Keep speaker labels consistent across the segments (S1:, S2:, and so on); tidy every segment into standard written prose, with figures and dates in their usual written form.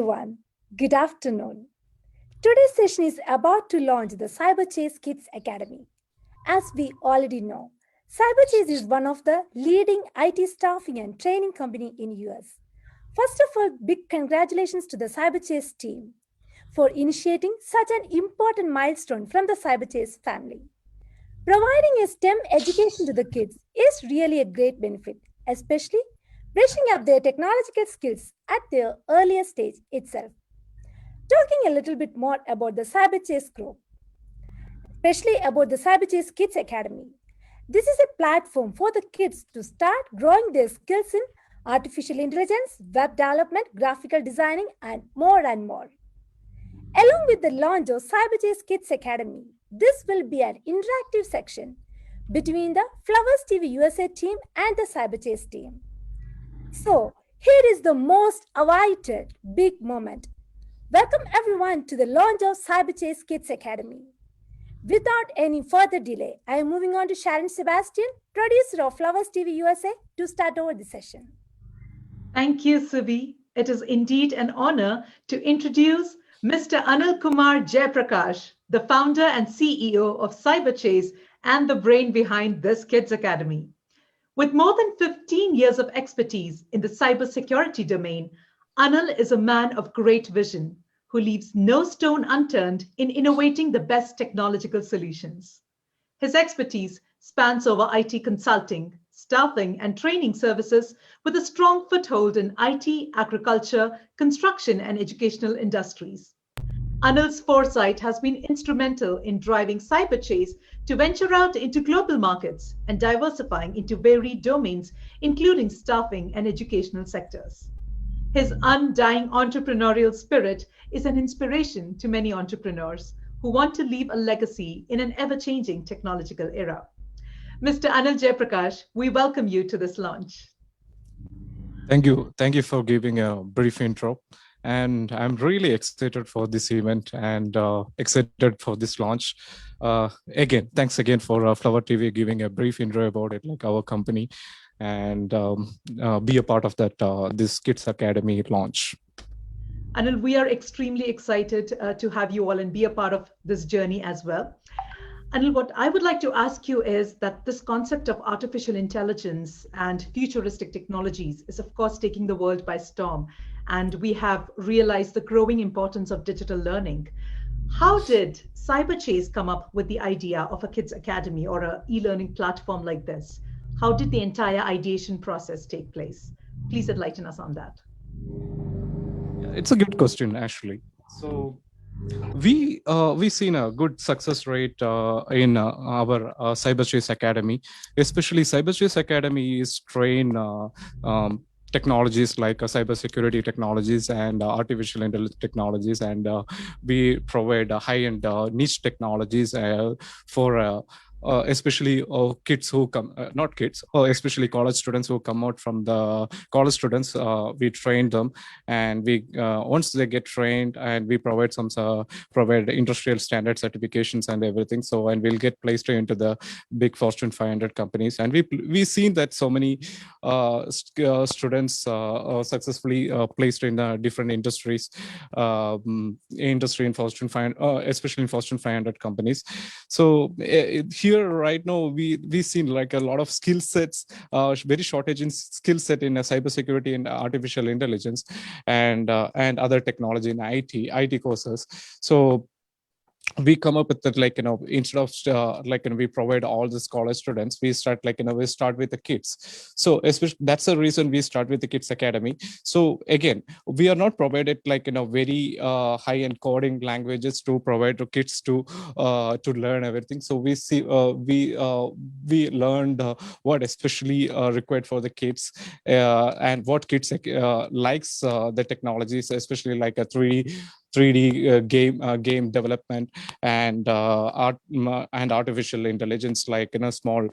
S1: everyone. Good afternoon. Today's session is about to launch the CyberChase Kids Academy. As we already know, CyberChase is one of the leading IT staffing and training company in US. First of all, big congratulations to the CyberChase team for initiating such an important milestone from the CyberChase family. Providing a STEM education to the kids is really a great benefit, especially brushing up their technological skills at their earlier stage itself. Talking a little bit more about the CyberChase group, especially about the CyberChase Kids Academy. This is a platform for the kids to start growing their skills in artificial intelligence, web development, graphical designing, and more and more. Along with the launch of CyberChase Kids Academy, this will be an interactive section between the Flowers TV USA team and the CyberChase team. So, here is the most awaited big moment. Welcome everyone to the launch of CyberChase Kids Academy. Without any further delay, I am moving on to Sharon Sebastian, producer of Flowers TV USA, to start over the session.
S2: Thank you, Subi. It is indeed an honor to introduce Mr. Anil Kumar Jayaprakash, the founder and CEO of CyberChase and the brain behind this Kids Academy. With more than 15 years of expertise in the cybersecurity domain, Anil is a man of great vision who leaves no stone unturned in innovating the best technological solutions. His expertise spans over IT consulting, staffing, and training services with a strong foothold in IT, agriculture, construction, and educational industries. Anil's foresight has been instrumental in driving CyberChase to venture out into global markets and diversifying into varied domains, including staffing and educational sectors. His undying entrepreneurial spirit is an inspiration to many entrepreneurs who want to leave a legacy in an ever-changing technological era. Mr. Anil Jayaprakash, we welcome you to this launch.
S3: Thank you. Thank you for giving a brief intro. And I'm really excited for this event and excited for this launch. Again, thanks again for Flower TV giving a brief intro about it, like our company, and be a part of that this Kids Academy launch.
S2: Anil, we are extremely excited to have you all and be a part of this journey as well. Anil, what I would like to ask you is that this concept of artificial intelligence and futuristic technologies is, of course, taking the world by storm. And we have realized the growing importance of digital learning. How did CyberChase come up with the idea of a kids academy or an e-learning platform like this? How did the entire ideation process take place? Please enlighten us on that.
S3: It's a good question, actually. So we've seen a good success rate in our CyberChase Academy. Especially CyberChase Academy is trained technologies like cybersecurity technologies and artificial intelligence technologies, and we provide high-end niche technologies for especially kids who come, not kids, especially college students who come out from the college students. We train them, and we once they get trained, and we provide provide industrial standard certifications and everything. So, and we'll get placed into the big Fortune 500 companies, and we've seen that so many students successfully placed in different industries, industry in Fortune 500, especially in Fortune 500 companies. So here right now we've seen like a lot of skill sets, very shortage in skill set in cybersecurity and artificial intelligence and other technology in IT courses. So we come up with that, like, instead of we provide all the college students, we start we start with the kids. So especially that's the reason we start with the Kids Academy. So again, we are not provided very high-end coding languages to provide to kids to learn everything. So we see we learned what especially required for the kids and what kids likes the technologies, especially like a 3D game development and artificial intelligence, small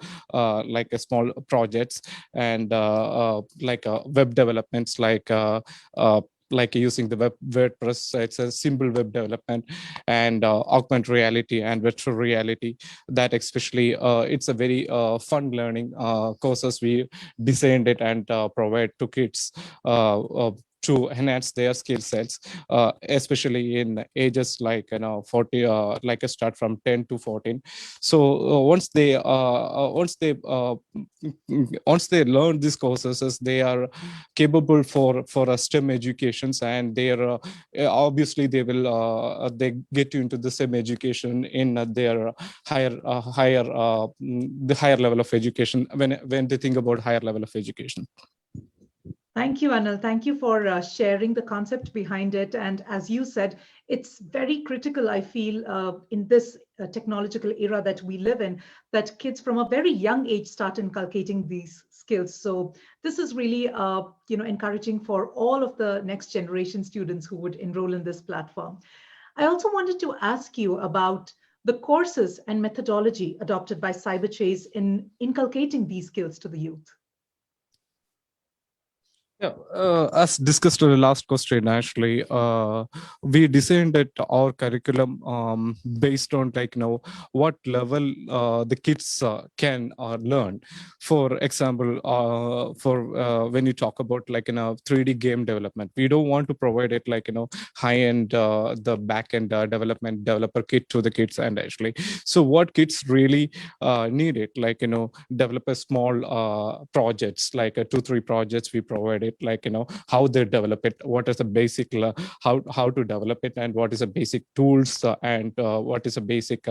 S3: small projects, and web developments like using the WordPress. It's a simple web development, and augmented reality and virtual reality. That especially, it's a very fun learning courses. We designed it and provide to kids to enhance their skill sets, especially in ages like 40, like a start from 10 to 14. So once they learn these courses, they are capable for a STEM educations, and they are obviously they get into the STEM education in their the higher level of education when they think about higher level of education.
S2: Thank you, Anil. Thank you for sharing the concept behind it. And as you said, it's very critical, I feel, in this technological era that we live in, that kids from a very young age start inculcating these skills. So this is really, encouraging for all of the next generation students who would enroll in this platform. I also wanted to ask you about the courses and methodology adopted by CyberChase in inculcating these skills to the youth.
S3: Yeah, as discussed in the last question, actually, we designed it our curriculum based on what level the kids can learn. For example, when you talk about 3D game development, we don't want to provide it high end the back end developer kit to the kids, and actually, so what kids really need it develop a small projects like 2-3 projects we provide it, how they develop it, what is the basic how to develop it, and what is the basic tools, and what is a basic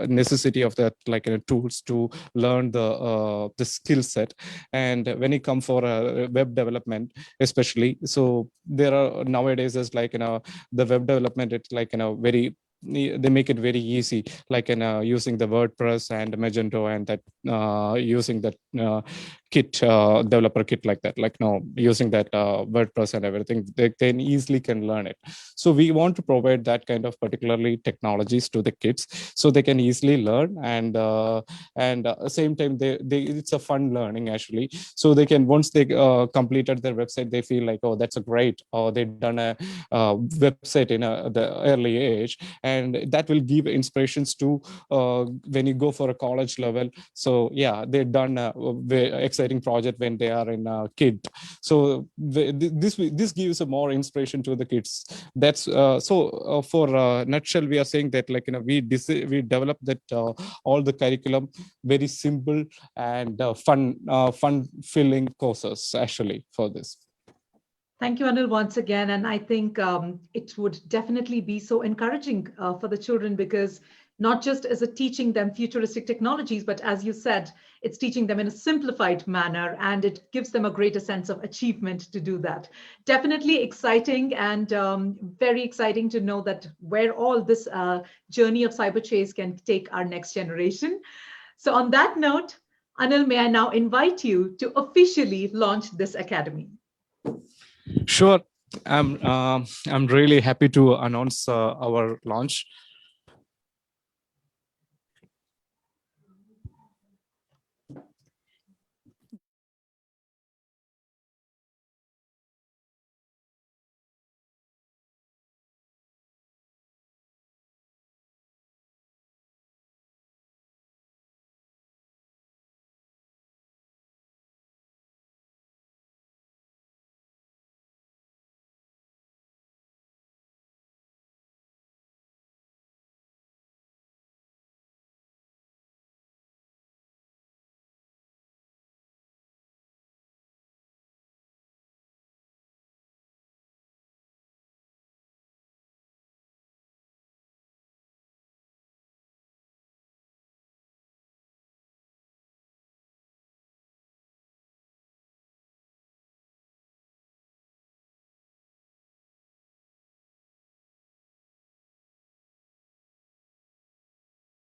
S3: necessity of that tools to learn the skill set. And when you come for web development especially, so there are nowadays is the web development, it's very, they make it very easy, using the WordPress and Magento, and that using that kit, developer kit, like that, using that WordPress and everything, they can easily can learn it. So we want to provide that kind of particularly technologies to the kids so they can easily learn, and at the same time they it's a fun learning actually. So they can, once they completed their website, they feel like, oh, that's a great, or they've done a website in the early age, and that will give inspirations to when you go for a college level. So yeah, they've done a very exciting project when they are in a kid. So this gives a more inspiration to the kids. That's for nutshell, we are saying that we develop that all the curriculum very simple and fun filling courses actually for this.
S2: Thank you, Anil, once again. And I think it would definitely be so encouraging for the children, because not just as a teaching them futuristic technologies, but as you said, it's teaching them in a simplified manner, and it gives them a greater sense of achievement to do that. Definitely exciting, and very exciting to know that where all this journey of CyberChase can take our next generation. So on that note, Anil, may I now invite you to officially launch this academy?
S3: Sure. I'm really happy to announce our launch.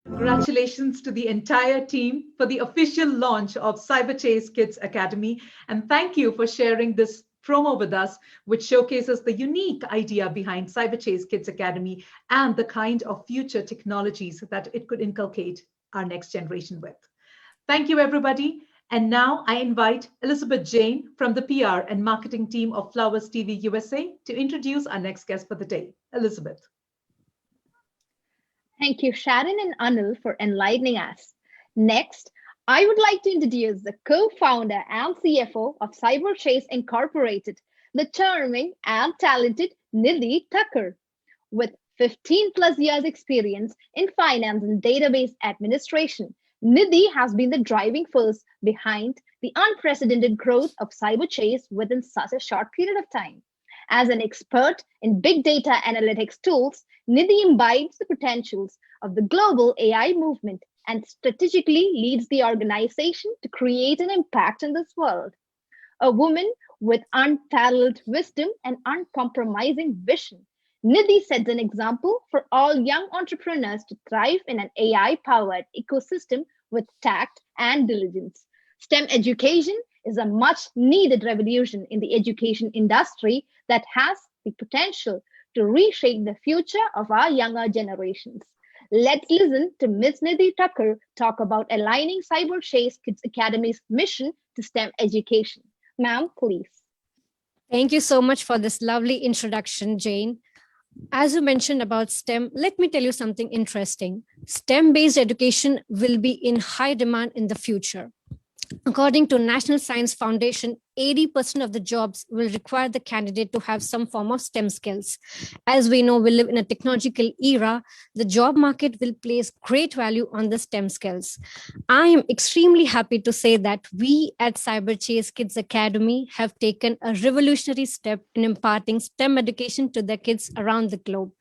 S2: Congratulations to the entire team for the official launch of CyberChase Kids Academy. And thank you for sharing this promo with us, which showcases the unique idea behind CyberChase Kids Academy and the kind of future technologies that it could inculcate our next generation with. Thank you, everybody. And now I invite Elizabeth Jane from the PR and marketing team of Flowers TV USA to introduce our next guest for the day. Elizabeth.
S4: Thank you, Sharon and Anil, for enlightening us. Next, I would like to introduce the co-founder and CFO of CyberChase Incorporated, the charming and talented Nidhi Thakur. With 15 plus years experience in finance and database administration, Nidhi has been the driving force behind the unprecedented growth of CyberChase within such a short period of time. As an expert in big data analytics tools, Nidhi imbibes the potentials of the global AI movement and strategically leads the organization to create an impact in this world. A woman with unparalleled wisdom and uncompromising vision. Nidhi sets an example for all young entrepreneurs to thrive in an AI powered ecosystem with tact and diligence. STEM education is a much needed revolution in the education industry that has the potential to reshape the future of our younger generations. Let's listen to Ms. Nidhi Thakur talk about aligning Cyber Chase Kids Academy's mission to STEM education. Ma'am, please.
S5: Thank you so much for this lovely introduction, Jane. As you mentioned about STEM, let me tell you something interesting. STEM-based education will be in high demand in the future. According to National Science Foundation, 80% of the jobs will require the candidate to have some form of STEM skills. As we know, we live in a technological era. The job market will place great value on the STEM skills. I am extremely happy to say that we at CyberChase Kids Academy have taken a revolutionary step in imparting STEM education to the kids around the globe.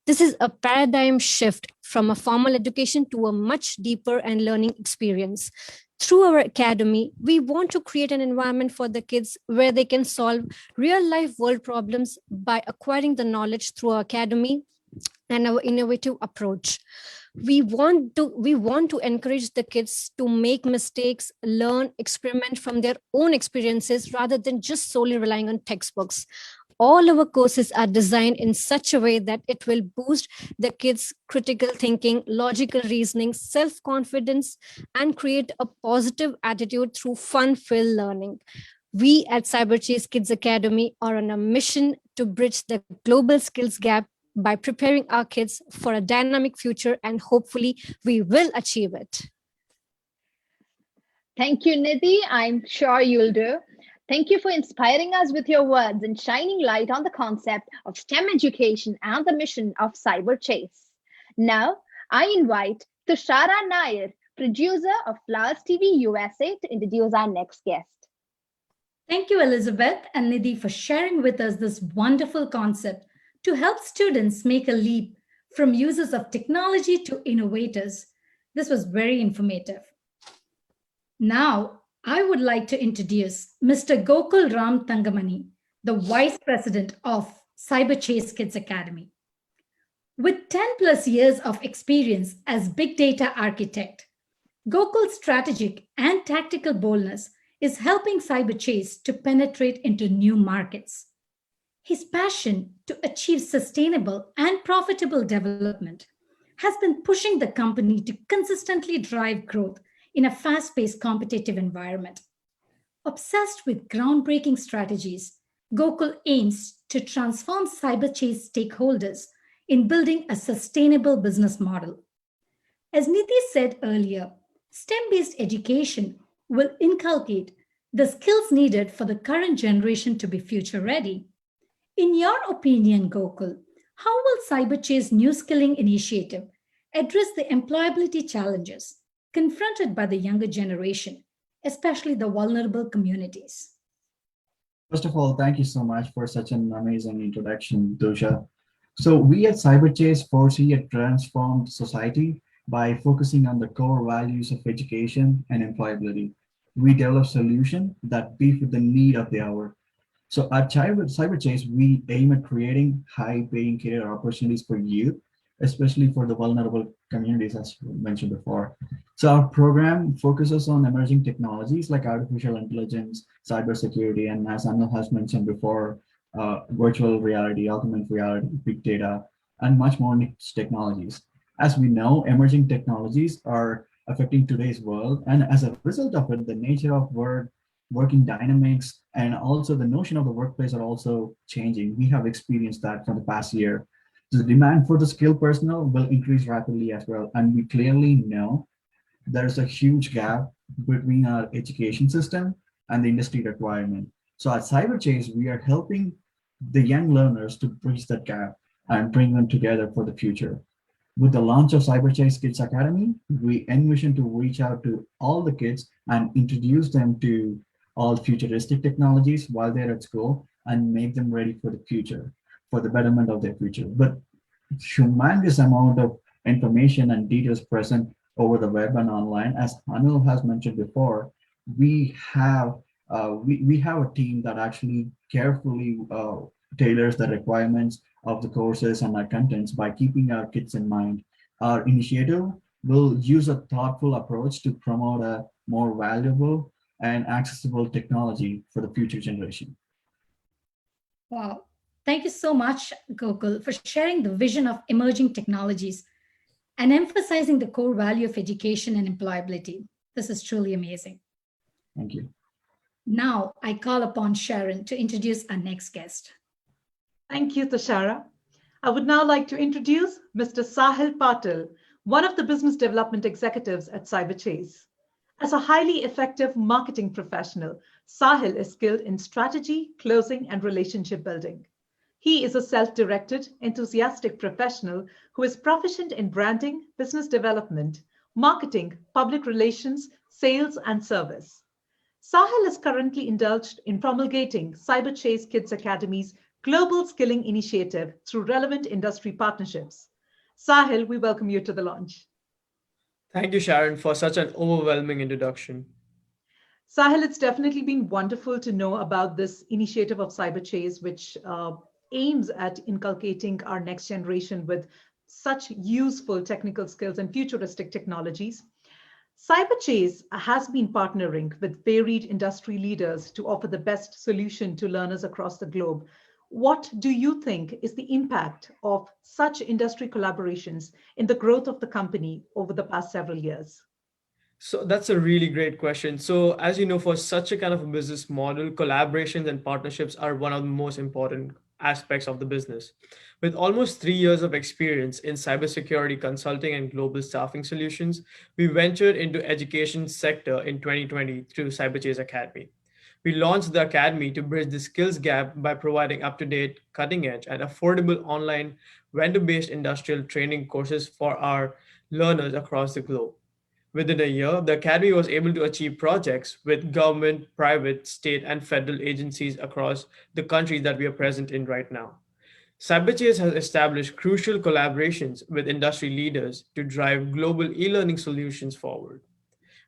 S5: This is a paradigm shift from a formal education to a much deeper and learning experience. Through our academy, we want to create an environment for the kids where they can solve real-life world problems by acquiring the knowledge through our academy and our innovative approach. We want to encourage the kids to make mistakes, learn, experiment from their own experiences rather than just solely relying on textbooks. All our courses are designed in such a way that it will boost the kids' critical thinking, logical reasoning, self-confidence, and create a positive attitude through fun-filled learning. We at CyberChase Kids Academy are on a mission to bridge the global skills gap by preparing our kids for a dynamic future, and hopefully we will achieve it.
S4: Thank you, Nidhi. I'm sure you'll do. Thank you for inspiring us with your words and shining light on the concept of STEM education and the mission of Cyber Chase. Now, I invite Tushara Nair, producer of Flowers TV USA, to introduce our next guest.
S6: Thank you, Elizabeth and Nidhi, for sharing with us this wonderful concept to help students make a leap from users of technology to innovators. This was very informative. Now, I would like to introduce Mr. Gokul Ram Tangamani, the Vice President of CyberChase Kids Academy. With 10 plus years of experience as big data architect, Gokul's strategic and tactical boldness is helping CyberChase to penetrate into new markets. His passion to achieve sustainable and profitable development has been pushing the company to consistently drive growth in a fast-paced competitive environment. Obsessed with groundbreaking strategies, Gokul aims to transform CyberChase stakeholders in building a sustainable business model. As Nidhi said earlier, STEM-based education will inculcate the skills needed for the current generation to be future-ready. In your opinion, Gokul, how will CyberChase New Skilling Initiative address the employability challenges confronted by the younger generation, especially the vulnerable communities?
S7: First of all, thank you so much for such an amazing introduction, Dosha. So we at CyberChase foresee a transformed society by focusing on the core values of education and employability. We develop solutions that beat with the need of the hour. So at CyberChase, we aim at creating high-paying career opportunities for youth, especially for the vulnerable communities, as mentioned before. So our program focuses on emerging technologies like artificial intelligence, cybersecurity, and as Anil has mentioned before, virtual reality, augmented reality, big data, and much more niche technologies. As we know, emerging technologies are affecting today's world, and as a result of it, the nature of working dynamics and also the notion of the workplace are also changing. We have experienced that from the past year. The demand for the skilled personnel will increase rapidly as well, and we clearly know there's a huge gap between our education system and the industry requirement. So at CyberChase, we are helping the young learners to bridge that gap and bring them together for the future. With the launch of CyberChase Kids Academy, we envision to reach out to all the kids and introduce them to all futuristic technologies while they're at school and make them ready for the future, for the betterment of their future. But humongous amount of information and details present over the web and online. As Anil has mentioned before, we have we have a team that actually carefully tailors the requirements of the courses and our contents by keeping our kids in mind. Our initiative will use a thoughtful approach to promote a more valuable and accessible technology for the future generation.
S6: Wow. Thank you so much, Gokul, for sharing the vision of emerging technologies and emphasizing the core value of education and employability. This is truly amazing.
S7: Thank you.
S6: Now, I call upon Sharon to introduce our next guest.
S2: Thank you, Tashara. I would now like to introduce Mr. Sahil Patil, one of the business development executives at CyberChase. As a highly effective marketing professional, Sahil is skilled in strategy, closing, and relationship building. He is a self-directed, enthusiastic professional who is proficient in branding, business development, marketing, public relations, sales, and service. Sahil is currently indulged in promulgating CyberChase Kids Academy's global skilling initiative through relevant industry partnerships. Sahil, we welcome you to the launch.
S8: Thank you, Sharon, for such an overwhelming introduction.
S2: Sahil, it's definitely been wonderful to know about this initiative of CyberChase, which aims at inculcating our next generation with such useful technical skills and futuristic technologies. CyberChase has been partnering with varied industry leaders to offer the best solution to learners across the globe. What do you think is the impact of such industry collaborations in the growth of the company over the past several years?
S8: So that's a really great question. So as you know, for such a kind of a business model, collaborations and partnerships are one of the most important aspects of the business. With almost 3 years of experience in cybersecurity consulting and global staffing solutions, we ventured into education sector in 2020 through CyberChase Academy. We launched the academy to bridge the skills gap by providing up-to-date, cutting-edge, and affordable online vendor-based industrial training courses for our learners across the globe. Within a year, the Academy was able to achieve projects with government, private, state, and federal agencies across the countries that we are present in right now. CyberChase has established crucial collaborations with industry leaders to drive global e-learning solutions forward.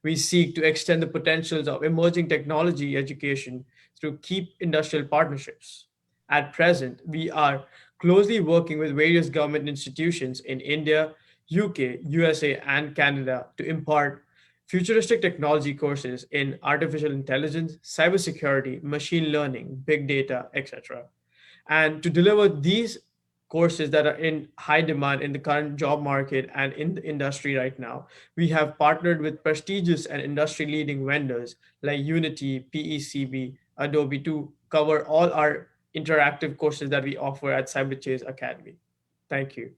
S8: We seek to extend the potentials of emerging technology education through key industrial partnerships. At present, we are closely working with various government institutions in India, UK, USA, and Canada to impart futuristic technology courses in artificial intelligence, cybersecurity, machine learning, big data, etc. And to deliver these courses that are in high demand in the current job market and in the industry right now, we have partnered with prestigious and industry leading vendors like Unity, PECB, Adobe to cover all our interactive courses that we offer at CyberChase Academy. Thank you.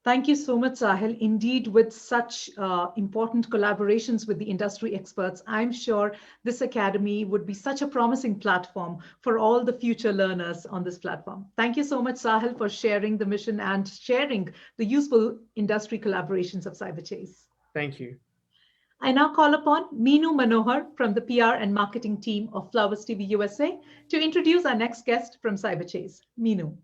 S2: Thank you so much, Sahil. Indeed, with such important collaborations with the industry experts, I'm sure this academy would be such a promising platform for all the future learners on this platform. Thank you so much, Sahil, for sharing the mission and sharing the useful industry collaborations of CyberChase.
S8: Thank you.
S2: I now call upon Meenu Manohar from the PR and marketing team of Flowers TV USA to introduce our next guest from CyberChase. Meenu.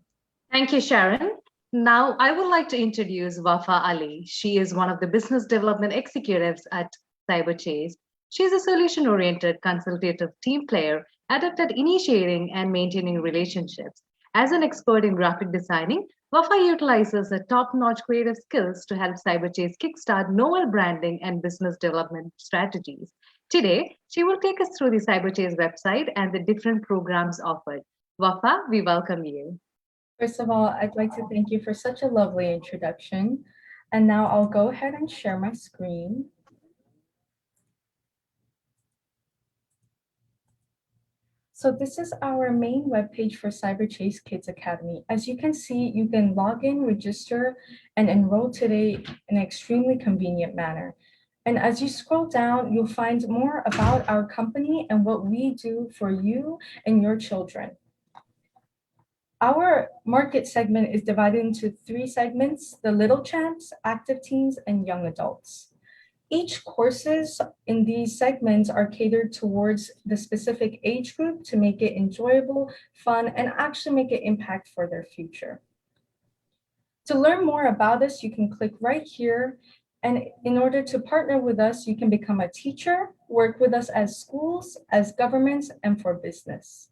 S9: Thank you, Sharon. Now, I would like to introduce Wafa Ali. She is one of the business development executives at CyberChase. She is a solution-oriented consultative team player adept at initiating and maintaining relationships. As an expert in graphic designing, Wafa utilizes her top-notch creative skills to help CyberChase kickstart novel branding and business development strategies. Today, she will take us through the CyberChase website and the different programs offered. Wafa, we welcome you.
S10: First of all, I'd like to thank you for such a lovely introduction. And now I'll go ahead and share my screen. So this is our main webpage for CyberChase Kids Academy. As you can see, you can log in, register, and enroll today in an extremely convenient manner. And as you scroll down, you'll find more about our company and what we do for you and your children. Our market segment is divided into 3 segments: the little champs, active teens, and young adults. Each courses in these segments are catered towards the specific age group to make it enjoyable, fun, and actually make an impact for their future. To learn more about us, you can click right here. And in order to partner with us, you can become a teacher, work with us as schools, as governments, and for business.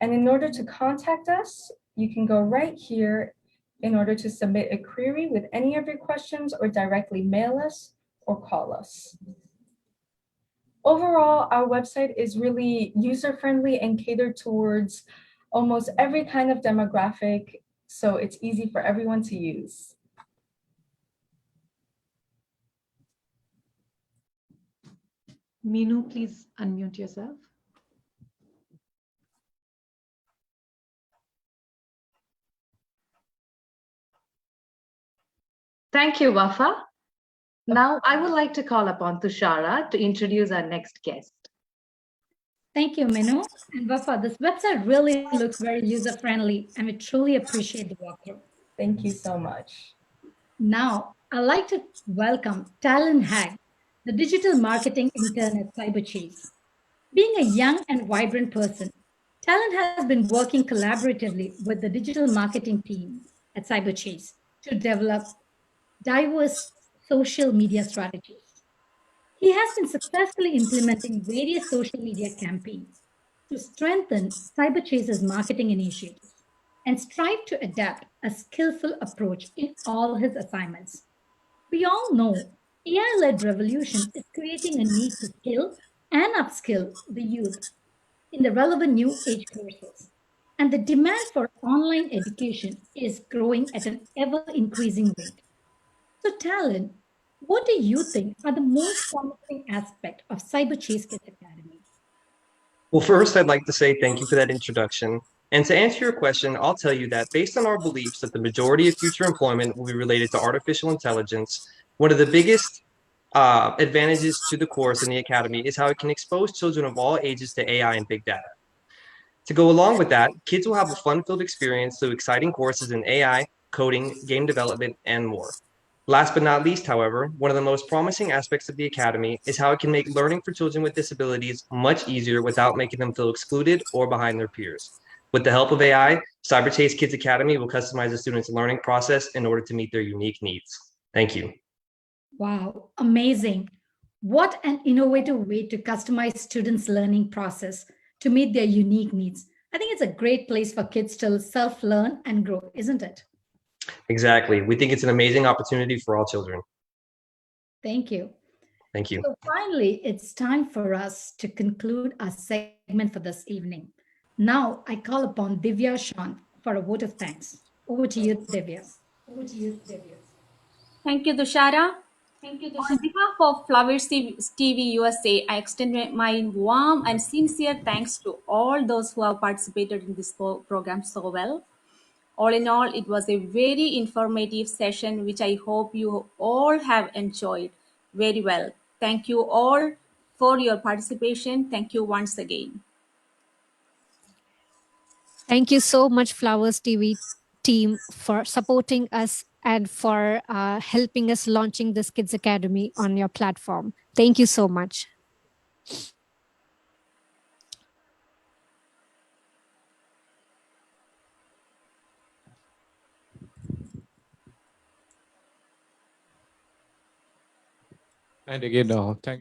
S10: And in order to contact us, you can go right here in order to submit a query with any of your questions or directly mail us or call us. Overall, our website is really user-friendly and catered towards almost every kind of demographic, so it's easy for everyone to use.
S2: Minu, please unmute yourself.
S9: Thank you, Wafa. Now, I would like to call upon Tushara to introduce our next guest.
S6: Thank you, Minu. And Wafa, this website really looks very user-friendly, and we truly appreciate the walkthrough.
S10: Thank you so much.
S6: Now, I'd like to welcome Talon Hag, the digital marketing intern at CyberChase. Being a young and vibrant person, Talon has been working collaboratively with the digital marketing team at CyberChase to develop diverse social media strategies. He has been successfully implementing various social media campaigns to strengthen CyberChase's marketing initiatives and strive to adapt a skillful approach in all his assignments. We all know AI-led revolution is creating a need to skill and upskill the youth in the relevant new age courses. And the demand for online education is growing at an ever increasing rate. So, Talon, what do you think are the most promising aspect of Cyber Chase Kids Academy?
S11: Well, first, I'd like to say thank you for that introduction. And to answer your question, I'll tell you that based on our beliefs that the majority of future employment will be related to artificial intelligence, one of the biggest advantages to the course in the academy is how it can expose children of all ages to AI and big data. To go along with that, kids will have a fun-filled experience through exciting courses in AI, coding, game development, and more. Last but not least, however, one of the most promising aspects of the Academy is how it can make learning for children with disabilities much easier without making them feel excluded or behind their peers. With the help of AI, CyberChase Kids Academy will customize the students' learning process in order to meet their unique needs. Thank you.
S6: Wow, amazing. What an innovative way to customize students' learning process to meet their unique needs. I think it's a great place for kids to self-learn and grow, isn't it?
S11: Exactly. We think it's an amazing opportunity for all children.
S6: Thank you.
S11: Thank you.
S6: So finally, it's time for us to conclude our segment for this evening. Now I call upon Divya Sean for a vote of thanks. Over to you, Divya.
S12: Thank you, Dushara. On behalf of Flowers TV USA, I extend my warm and sincere thanks to all those who have participated in this program so well. All in all, it was a very informative session, which I hope you all have enjoyed very well. Thank you all for your participation. Thank you once again.
S5: Thank you so much, Flowers TV team, for supporting us and for helping us launching this Kids Academy on your platform. Thank you so much.
S3: And again, thank